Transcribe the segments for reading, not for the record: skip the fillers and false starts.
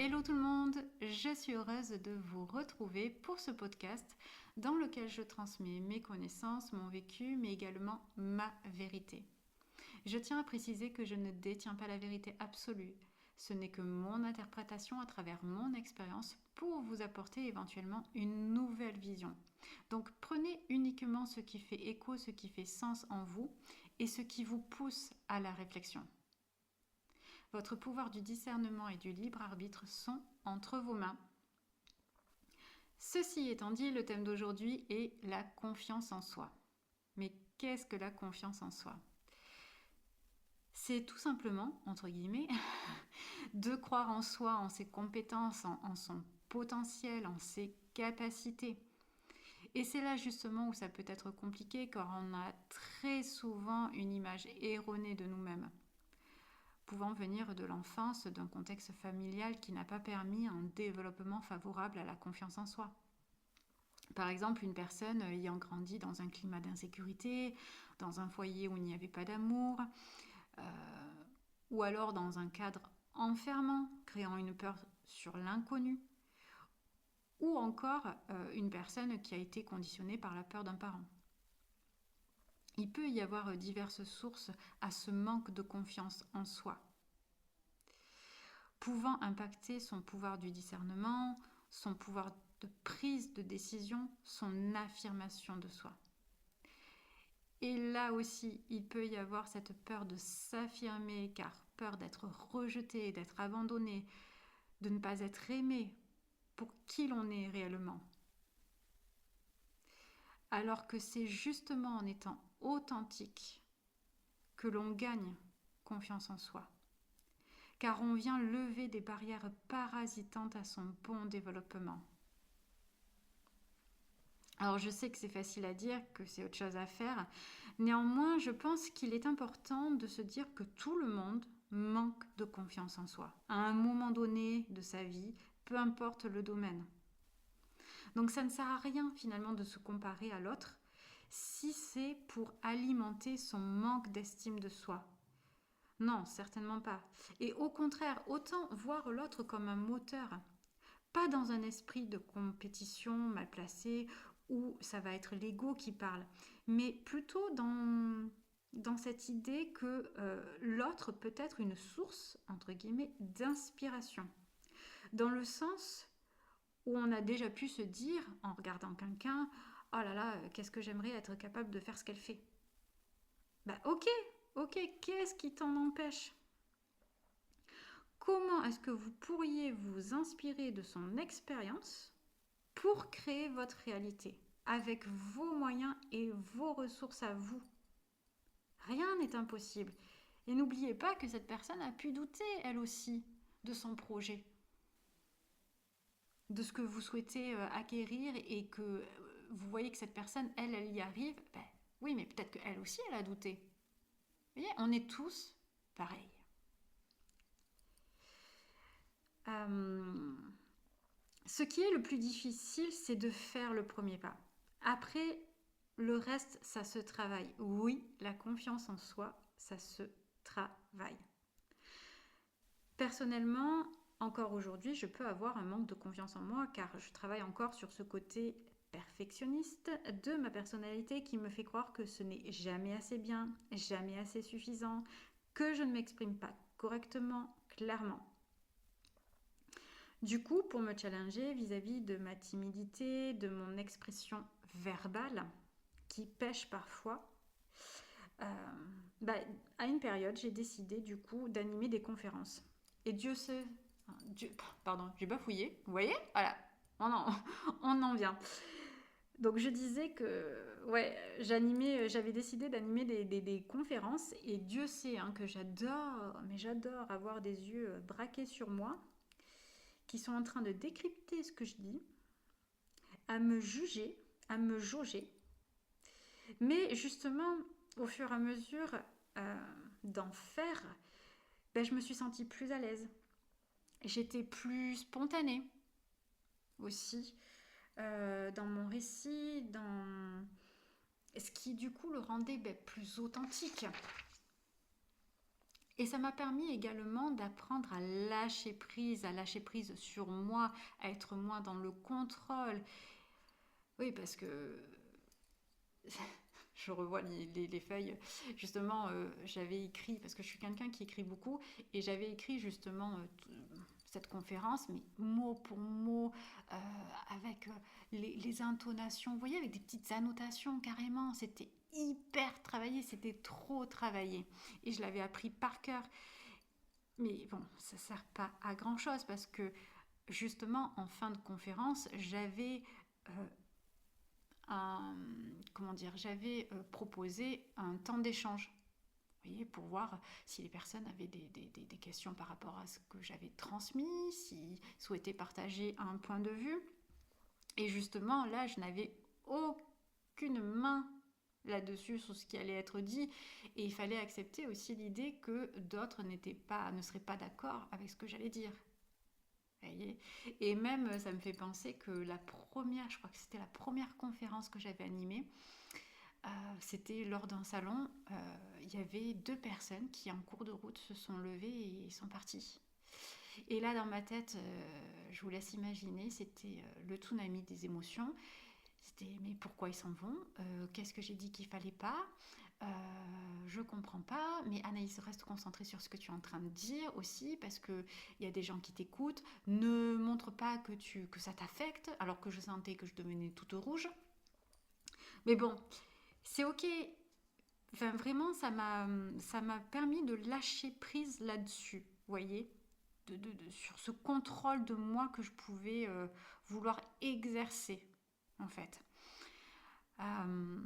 Hello tout le monde, je suis heureuse de vous retrouver pour ce podcast dans lequel je transmets mes connaissances, mon vécu, mais également ma vérité. Je tiens à préciser que je ne détiens pas la vérité absolue. Ce n'est que mon interprétation à travers mon expérience pour vous apporter éventuellement une nouvelle vision. Donc prenez uniquement ce qui fait écho, ce qui fait sens en vous et ce qui vous pousse à la réflexion. Votre pouvoir du discernement et du libre arbitre sont entre vos mains. Ceci étant dit, le thème d'aujourd'hui est la confiance en soi. Mais qu'est-ce que la confiance en soi ? C'est tout simplement, entre guillemets, de croire en soi, en ses compétences, en son potentiel, en ses capacités. Et c'est là justement où ça peut être compliqué car on a très souvent une image erronée de nous-mêmes, pouvant venir de l'enfance, d'un contexte familial qui n'a pas permis un développement favorable à la confiance en soi. Par exemple, une personne ayant grandi dans un climat d'insécurité, dans un foyer où il n'y avait pas d'amour, ou alors dans un cadre enfermant, créant une peur sur l'inconnu, ou encore une personne qui a été conditionnée par la peur d'un parent. Il peut y avoir diverses sources à ce manque de confiance en soi, pouvant impacter son pouvoir du discernement, son pouvoir de prise de décision, son affirmation de soi. Et là aussi, il peut y avoir cette peur de s'affirmer, car peur d'être rejeté, d'être abandonné, de ne pas être aimé pour qui l'on est réellement. Alors que c'est justement en étant authentique que l'on gagne confiance en soi. Car on vient lever des barrières parasitantes à son bon développement. Alors je sais que c'est facile à dire, que c'est autre chose à faire. Néanmoins, je pense qu'il est important de se dire que tout le monde manque de confiance en soi, à un moment donné de sa vie, peu importe le domaine. Donc ça ne sert à rien finalement de se comparer à l'autre si c'est pour alimenter son manque d'estime de soi. Non, certainement pas. Et au contraire, autant voir l'autre comme un moteur, pas dans un esprit de compétition mal placé où ça va être l'ego qui parle, mais plutôt dans cette idée que l'autre peut être une source, entre guillemets, d'inspiration. Dans le sens où on a déjà pu se dire, en regardant quelqu'un, « Oh là là, qu'est-ce que j'aimerais être capable de faire ce qu'elle fait ?» Bah ok, qu'est-ce qui t'en empêche ? Comment est-ce que vous pourriez vous inspirer de son expérience pour créer votre réalité, avec vos moyens et vos ressources à vous? Rien n'est impossible. Et n'oubliez pas que cette personne a pu douter, elle aussi, de son projet, de ce que vous souhaitez acquérir et que vous voyez que cette personne, elle y arrive. Ben, oui, mais peut-être qu'elle aussi, elle a douté. Vous voyez, on est tous pareils. Ce qui est le plus difficile, c'est de faire le premier pas. Après, le reste, ça se travaille. Oui, la confiance en soi, ça se travaille. Personnellement, encore aujourd'hui, je peux avoir un manque de confiance en moi car je travaille encore sur ce côté perfectionniste de ma personnalité qui me fait croire que ce n'est jamais assez bien, jamais assez suffisant, que je ne m'exprime pas correctement, clairement. Du coup, pour me challenger vis-à-vis de ma timidité, de mon expression verbale, qui pêche parfois, à une période, j'ai décidé du coup d'animer des conférences. Et Dieu sait... pardon, j'ai bafouillé, vous voyez ? Voilà, on en vient. Donc je disais que j'avais décidé d'animer des conférences et Dieu sait que j'adore avoir des yeux braqués sur moi qui sont en train de décrypter ce que je dis, à me juger, à me jauger. Mais justement, au fur et à mesure d'en faire, je me suis sentie plus à l'aise. J'étais plus spontanée aussi dans mon récit, dans ce qui du coup le rendait plus authentique. Et ça m'a permis également d'apprendre à lâcher prise sur moi, à être moins dans le contrôle. Oui, parce que je revois les feuilles. Justement, j'avais écrit, parce que je suis quelqu'un qui écrit beaucoup, et j'avais écrit justement cette conférence, mais mot pour mot, euh, avec les intonations, vous voyez, avec des petites annotations carrément. C'était hyper travaillé, c'était trop travaillé. Et je l'avais appris par cœur. Mais bon, ça ne sert pas à grand-chose parce que justement, en fin de conférence, j'avais euh, comment dire, j'avais proposé un temps d'échange. Vous voyez, pour voir si les personnes avaient des questions par rapport à ce que j'avais transmis, s'ils souhaitaient partager un point de vue. Et justement, là, je n'avais aucune main là-dessus sur ce qui allait être dit. Et il fallait accepter aussi l'idée que d'autres ne seraient pas d'accord avec ce que j'allais dire. Voyez. Et même, ça me fait penser que je crois que c'était la première conférence que j'avais animée, c'était lors d'un salon, il y avait 2 personnes qui en cours de route se sont levées et sont parties. Et là dans ma tête, je vous laisse imaginer, c'était le tsunami des émotions. C'était mais pourquoi ils s'en vont, qu'est-ce que j'ai dit qu'il fallait pas, euh, je comprends pas, mais Anaïs, reste concentrée sur ce que tu es en train de dire aussi, parce qu'il y a des gens qui t'écoutent, ne montre pas que ça t'affecte, alors que je sentais que je devenais toute rouge. Mais bon, c'est ok. Enfin, vraiment, ça m'a permis de lâcher prise là-dessus, vous voyez, sur ce contrôle de moi que je pouvais vouloir exercer, en fait. Euh,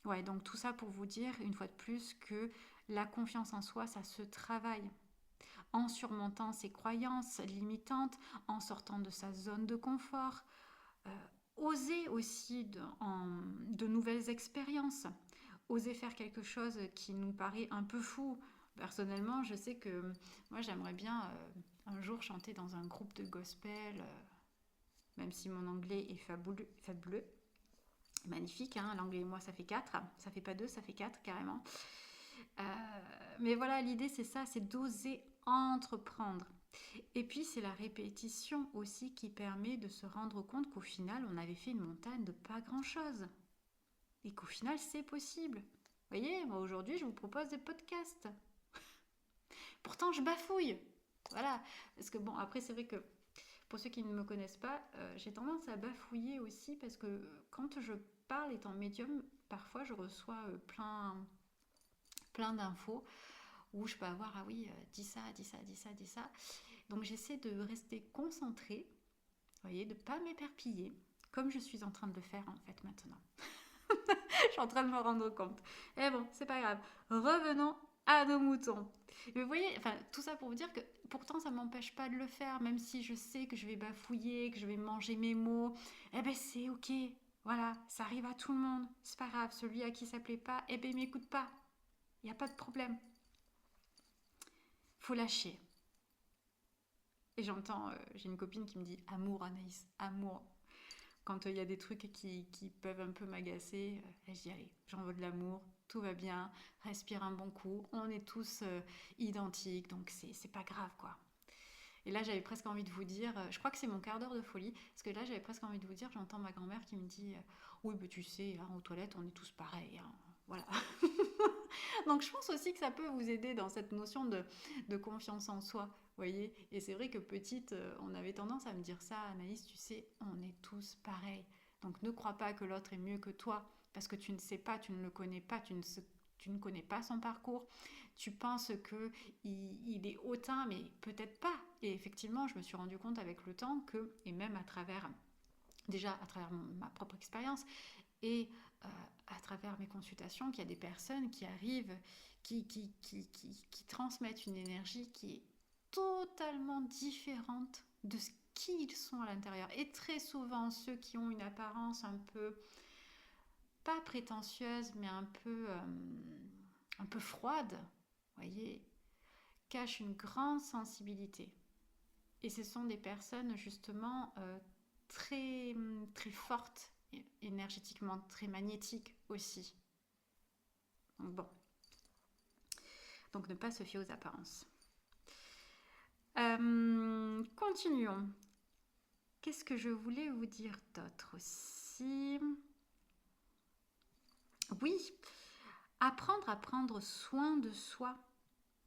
ouais, donc tout ça pour vous dire, une fois de plus, que la confiance en soi, ça se travaille. En surmontant ses croyances limitantes, en sortant de sa zone de confort, euh, oser aussi de nouvelles expériences, oser faire quelque chose qui nous paraît un peu fou. Personnellement, je sais que moi j'aimerais bien un jour chanter dans un groupe de gospel, même si mon anglais est fabuleux, fabuleux. Magnifique, hein, l'anglais et moi ça fait 4, ça fait pas 2, ça fait 4 carrément. Euh, mais voilà, l'idée c'est ça, c'est d'oser entreprendre. Et puis c'est la répétition aussi qui permet de se rendre compte qu'au final on avait fait une montagne de pas grand chose. Et qu'au final c'est possible. Vous voyez, moi aujourd'hui je vous propose des podcasts. Pourtant je bafouille. Voilà. Parce que bon, après c'est vrai que pour ceux qui ne me connaissent pas, j'ai tendance à bafouiller aussi parce que quand je parle étant médium, parfois je reçois plein d'infos où je peux avoir, ah oui, dis ça, dis ça, dis ça, dis ça. Donc j'essaie de rester concentrée, vous voyez, de ne pas m'éperpiller, comme je suis en train de le faire en fait maintenant. Je suis en train de me rendre compte. Et bon, c'est pas grave. Revenons à nos moutons. Mais vous voyez, enfin, tout ça pour vous dire que pourtant ça m'empêche pas de le faire, même si je sais que je vais bafouiller, que je vais manger mes mots. Eh ben c'est ok. Voilà, ça arrive à tout le monde. C'est pas grave. Celui à qui ça plaît pas, eh ben il m'écoute pas. Il n'y a pas de problème. Faut lâcher. Et j'entends, j'ai une copine qui me dit amour Anaïs, amour. Quand il y a des trucs qui peuvent un peu m'agacer, je dis allez, j'en veux de l'amour, tout va bien, respire un bon coup, on est tous identiques, donc c'est pas grave quoi. Et là j'avais presque envie de vous dire, je crois que c'est mon quart d'heure de folie, parce que là j'avais presque envie de vous dire, j'entends ma grand-mère qui me dit oui mais tu sais, hein, aux toilettes on est tous pareils, hein. Voilà. Donc je pense aussi que ça peut vous aider dans cette notion de confiance en soi, voyez. Et c'est vrai que petite, on avait tendance à me dire ça, Anaïs, tu sais, on est tous pareils. Donc ne crois pas que l'autre est mieux que toi, parce que tu ne sais pas, tu ne le connais pas, tu ne connais pas son parcours. Tu penses que il est hautain, mais peut-être pas. Et effectivement, je me suis rendu compte avec le temps que, et même déjà à travers ma propre expérience, et euh, à travers mes consultations, qu'il y a des personnes qui arrivent, qui transmettent une énergie qui est totalement différente de ce qu'ils sont à l'intérieur. Et très souvent, ceux qui ont une apparence un peu, pas prétentieuse, mais un peu froide, voyez, cachent une grande sensibilité. Et ce sont des personnes justement très, très fortes, énergétiquement très magnétiques aussi. Donc bon. Donc ne pas se fier aux apparences. Continuons. Qu'est-ce que je voulais vous dire d'autre aussi? Oui, apprendre à prendre soin de soi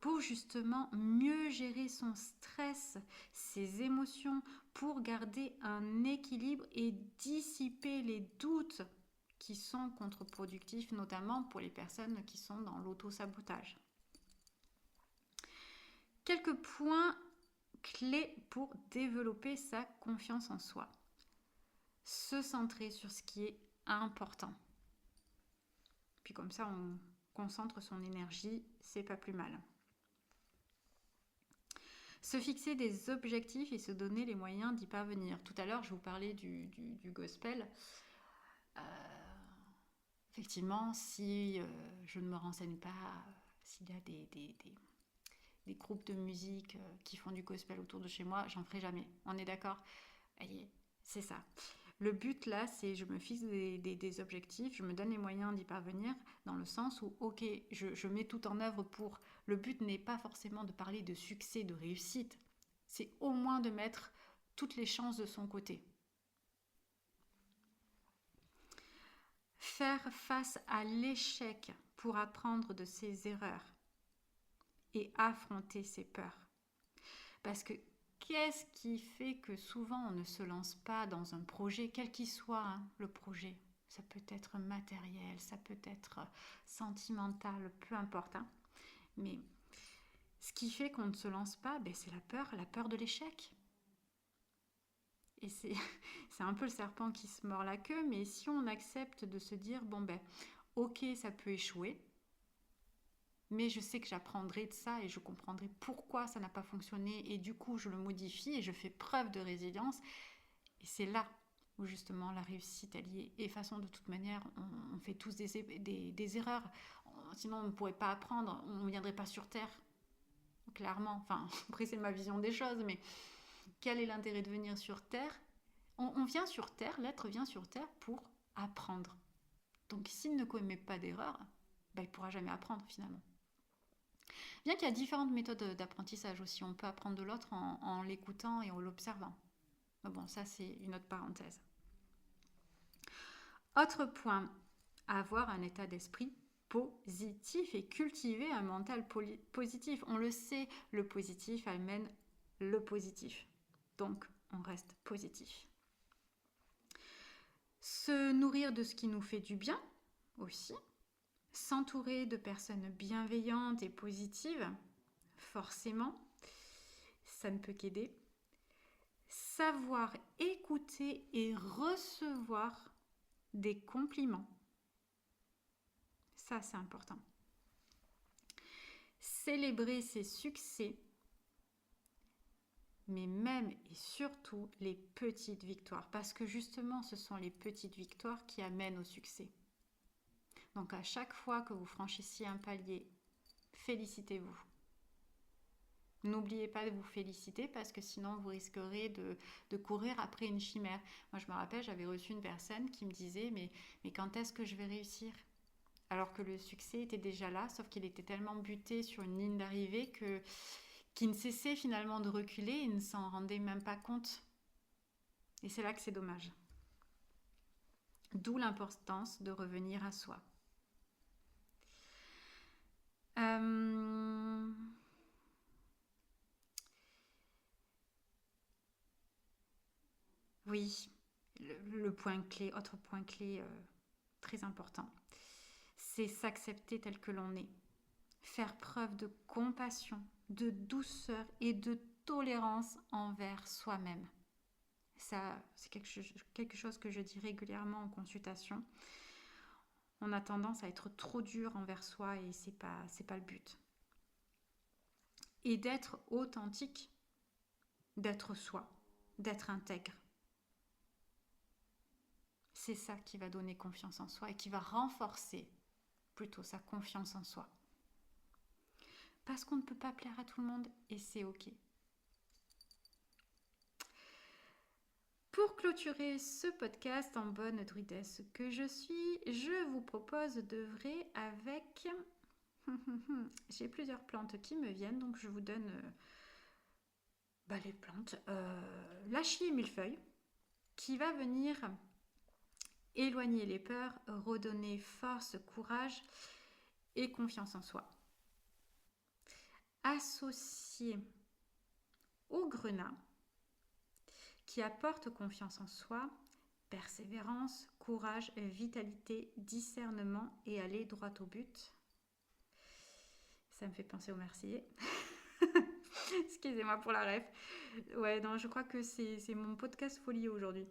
pour justement mieux gérer son stress, ses émotions, pour garder un équilibre et dissiper les doutes qui sont contre-productifs, notamment pour les personnes qui sont dans l'auto-sabotage. Quelques points clés pour développer sa confiance en soi. Se centrer sur ce qui est important. Puis comme ça, on concentre son énergie, c'est pas plus mal. Se fixer des objectifs et se donner les moyens d'y parvenir. Tout à l'heure, je vous parlais du gospel. Effectivement, si je ne me renseigne pas, s'il y a des groupes de musique qui font du gospel autour de chez moi, j'en ferai jamais. On est d'accord? C'est ça. Le but là, c'est je me fixe des objectifs, je me donne les moyens d'y parvenir, dans le sens où, ok, je mets tout en œuvre pour... Le but n'est pas forcément de parler de succès, de réussite. C'est au moins de mettre toutes les chances de son côté. Faire face à l'échec pour apprendre de ses erreurs et affronter ses peurs. Parce que qu'est-ce qui fait que souvent on ne se lance pas dans un projet, quel qu'il soit le projet? Ça peut être matériel, ça peut être sentimental, peu importe. Mais ce qui fait qu'on ne se lance pas, c'est la peur de l'échec. Et c'est un peu le serpent qui se mord la queue, mais si on accepte de se dire, ok, ça peut échouer, mais je sais que j'apprendrai de ça et je comprendrai pourquoi ça n'a pas fonctionné et du coup je le modifie et je fais preuve de résilience. Et c'est là où justement la réussite elle y est. Et de toute façon, de toute manière, on fait tous des erreurs. Sinon on ne pourrait pas apprendre, on ne viendrait pas sur Terre. Clairement, enfin après c'est ma vision des choses, mais quel est l'intérêt de venir sur Terre? On vient sur Terre, l'être vient sur Terre pour apprendre. Donc s'il ne commet pas d'erreur, il ne pourra jamais apprendre finalement. Bien qu'il y a différentes méthodes d'apprentissage aussi. On peut apprendre de l'autre en l'écoutant et en l'observant. Mais bon, ça c'est une autre parenthèse. Autre point, avoir un état d'esprit positif et cultiver un mental positif. On le sait, le positif amène le positif. Donc, on reste positif. Se nourrir de ce qui nous fait du bien aussi. S'entourer de personnes bienveillantes et positives, forcément, ça ne peut qu'aider. Savoir écouter et recevoir des compliments. Ça, c'est important. Célébrer ses succès, mais même et surtout les petites victoires. Parce que justement, ce sont les petites victoires qui amènent au succès. Donc à chaque fois que vous franchissiez un palier, félicitez-vous. N'oubliez pas de vous féliciter parce que sinon vous risquerez de courir après une chimère. Moi je me rappelle, j'avais reçu une personne qui me disait mais quand est-ce que je vais réussir? Alors que le succès était déjà là, sauf qu'il était tellement buté sur une ligne d'arrivée qu'il ne cessait finalement de reculer et ne s'en rendait même pas compte. Et c'est là que c'est dommage. D'où l'importance de revenir à soi. Oui, le point clé, autre point clé très important, c'est s'accepter tel que l'on est. Faire preuve de compassion, de douceur et de tolérance envers soi-même. Ça, c'est quelque chose que je dis régulièrement en consultation. On a tendance à être trop dur envers soi et c'est pas le but. Et d'être authentique, d'être soi, d'être intègre. C'est ça qui va donner confiance en soi et qui va renforcer plutôt sa confiance en soi. Parce qu'on ne peut pas plaire à tout le monde et c'est ok. Pour clôturer ce podcast en bonne druidesse que je suis, je vous propose d'œuvrer avec J'ai plusieurs plantes qui me viennent, donc je vous donne les plantes. L'hachis et millefeuille, qui va venir éloigner les peurs, redonner force, courage et confiance en soi. Associé au grenat, qui apporte confiance en soi, persévérance, courage, vitalité, discernement et aller droit au but. Ça me fait penser au Marseillais. Excusez-moi pour la ref. Ouais, non, je crois que c'est mon podcast folie aujourd'hui.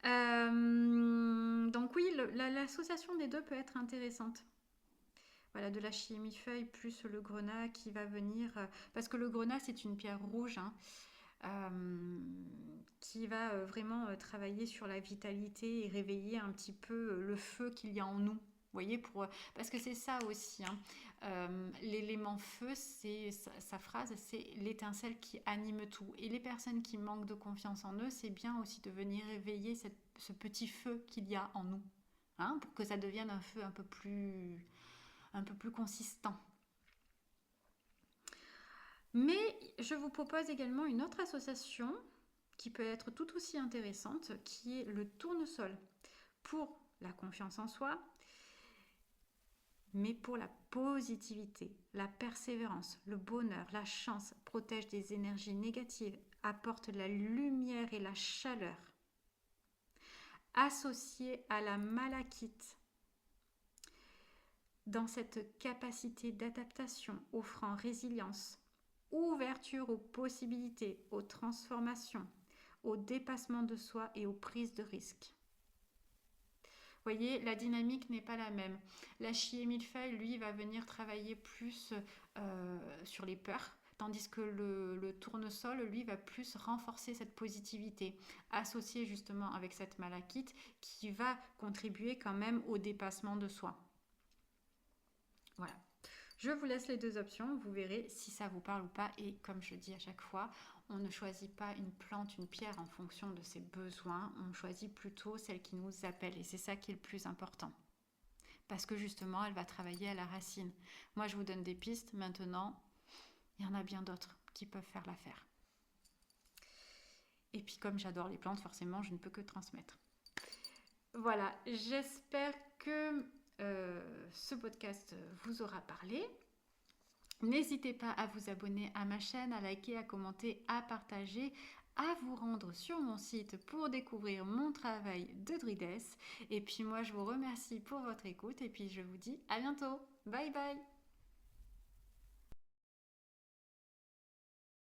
Donc oui, l'association des deux peut être intéressante. Voilà, de la millefeuille plus le grenat qui va venir, parce que le grenat c'est une pierre rouge, hein, qui va vraiment travailler sur la vitalité et réveiller un petit peu le feu qu'il y a en nous. Vous voyez, parce que c'est ça aussi, hein. L'élément feu, c'est sa phrase, c'est l'étincelle qui anime tout. Et les personnes qui manquent de confiance en eux, c'est bien aussi de venir réveiller ce petit feu qu'il y a en nous, hein, pour que ça devienne un feu un peu plus consistant. Mais je vous propose également une autre association qui peut être tout aussi intéressante, qui est le tournesol pour la confiance en soi, mais pour la positivité, la persévérance, le bonheur, la chance, protège des énergies négatives, apporte la lumière et la chaleur. Associé à la malachite, dans cette capacité d'adaptation, offrant résilience, ouverture aux possibilités, aux transformations, au dépassement de soi et aux prises de risques. Vous voyez, la dynamique n'est pas la même. L'hachis et millefeuille, lui, va venir travailler plus sur les peurs, tandis que le tournesol, lui, va plus renforcer cette positivité, associée justement avec cette malachite, qui va contribuer quand même au dépassement de soi. Voilà. Je vous laisse les deux options, vous verrez si ça vous parle ou pas. Et comme je dis à chaque fois, on ne choisit pas une plante, une pierre en fonction de ses besoins, on choisit plutôt celle qui nous appelle. Et c'est ça qui est le plus important. Parce que justement, elle va travailler à la racine. Moi, je vous donne des pistes. Maintenant, il y en a bien d'autres qui peuvent faire l'affaire. Et puis, comme j'adore les plantes, forcément, je ne peux que transmettre. Voilà, j'espère que ce podcast vous aura parlé. N'hésitez pas à vous abonner à ma chaîne, à liker, à commenter, à partager, à vous rendre sur mon site pour découvrir mon travail de druidesse. Et puis moi, je vous remercie pour votre écoute et puis je vous dis à bientôt. Bye bye!